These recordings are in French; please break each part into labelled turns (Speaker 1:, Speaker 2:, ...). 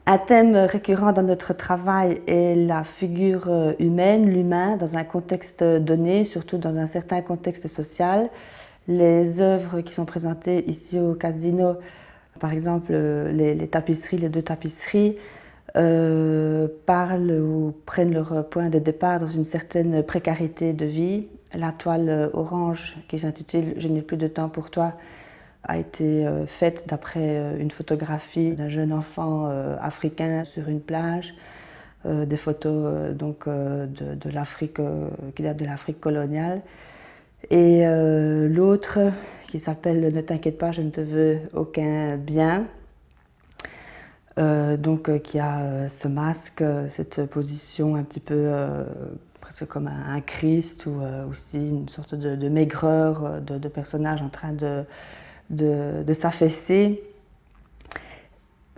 Speaker 1: Un thème récurrent dans notre travail est la figure humaine, l'humain, dans un contexte donné, surtout dans un certain contexte social. Les œuvres qui sont présentées ici au Casino, par exemple les tapisseries, les deux tapisseries, parlent ou prennent leur point de départ dans une certaine précarité de vie. La toile orange qui s'intitule « Je n'ai plus de temps pour toi » a été faite d'après une photographie d'un jeune enfant africain sur une plage, des photos de l'Afrique qui datent de l'Afrique coloniale. Et l'autre qui s'appelle « Ne t'inquiète pas, je ne te veux aucun bien », qui a ce masque, cette position un petit peu presque comme un Christ ou aussi une sorte de maigreur de personnage en train de s'affaisser,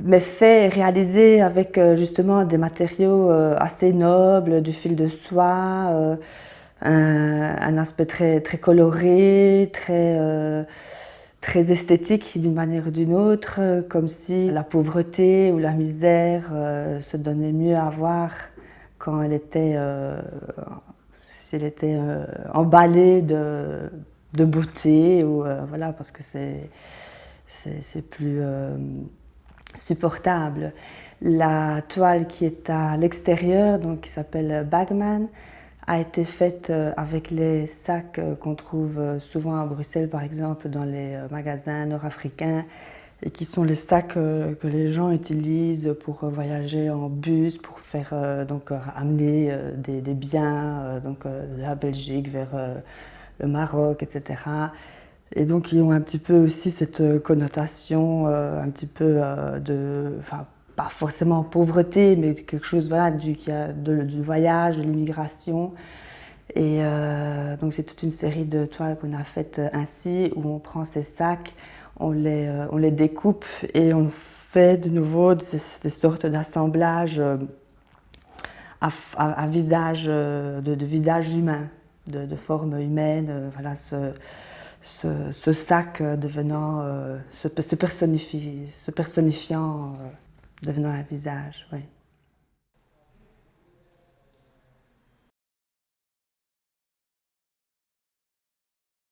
Speaker 1: mais fait et réalisé avec justement des matériaux assez nobles, du fil de soie, un aspect très, très coloré, très esthétique d'une manière ou d'une autre, comme si la pauvreté ou la misère se donnait mieux à voir quand elle était, si elle était emballée de beauté, ou voilà, parce que c'est plus supportable. La toile qui est à l'extérieur, donc qui s'appelle Bagman, a été faite avec les sacs qu'on trouve souvent à Bruxelles, par exemple, dans les magasins nord-africains, et qui sont les sacs que les gens utilisent pour voyager en bus, pour faire amener des biens de la Belgique vers le Maroc, etc. Et donc ils ont un petit peu aussi cette connotation un petit peu enfin pas forcément pauvreté, mais quelque chose voilà, du voyage, de l'immigration. Et donc c'est toute une série de toiles qu'on a faites ainsi, où on prend ces sacs, on les découpe et on fait de nouveau des sortes d'assemblages à visage, de visage humain, de forme humaine. Voilà, ce sac devenant, se personnifiant, devenant un visage. Oui.